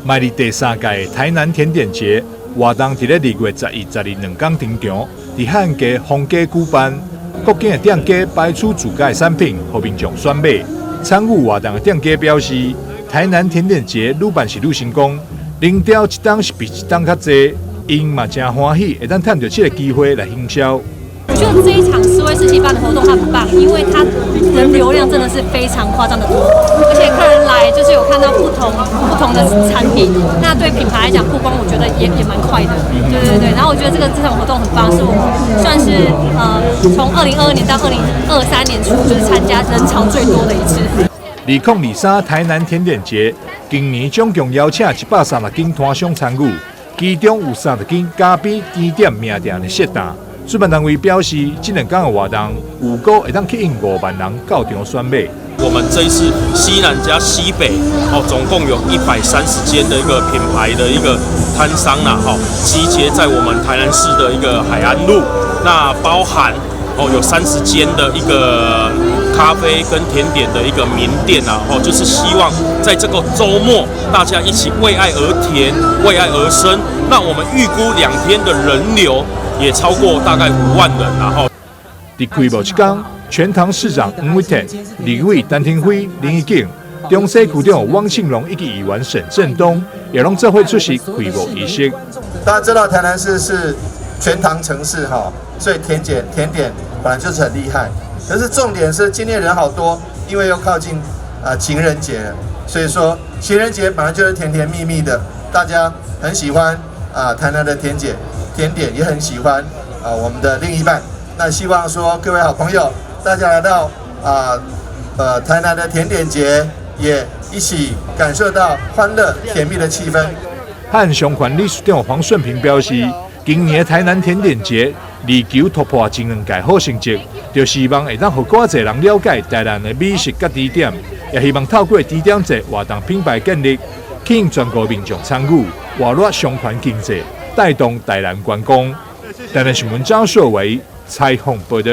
迈入第3届台南甜点节，活动伫咧2月11、12两天登场，伫汉街逢街举办。各间的店家摆出自家的产品，互民众选买。参与活动的店家表示，台南甜点节愈办是愈成功，零调一档是比一档较济，因嘛真欢喜，会当趁到这个机会来行销。我觉得这一场思维世纪办的活动它很棒，因为它人流量真的是非常夸张的多，而且客人来就是有看到不同的产品，那对品牌来讲曝光，我觉得也蛮快的。对。然后我觉得这场活动很棒，是我算是从2022年到2023年初就是参加人潮最多的一次。2023台南甜点节，今年总共邀请136间摊商参与，其中有30间嘉宾甜点名店的设档。主办单位表示，这2天的活动，预估会当吸引5万人到场选买。我们这一次西南加西北总共有130间的一个品牌的一个摊商集结在我们台南市的一个海岸路，那包含有30间的一个咖啡跟甜点的一个名店就是希望在这个周末大家一起为爱而甜，为爱而生。那我们预估2天的人流也超过大概5万人伫开幕一天，全唐市长黄伟哲、立委陈廷辉、林义景、中西区长汪庆荣以及议员沈振东，也拢做伙出席开幕仪式。大家知道台南市是全唐城市所以甜点本来就是很厉害。可是重点是今天人好多，因为又靠近情人节，所以说情人节本来就是甜甜蜜蜜的，大家很喜欢台南的甜点，也很喜欢我们的另一半。那希望说各位好朋友，大家来到台南的甜点节，也一起感受到欢乐甜蜜的气氛。汉商环理事长黄顺平表示，今年的台南甜点节力求突破前2届好成绩，就希望会当让更多人了解台南的美食甲甜点，也希望透过甜点节活动品牌建立，吸引全国民众参与，活络商圈经济，带动台南观光。台南新闻张硕维采访报道。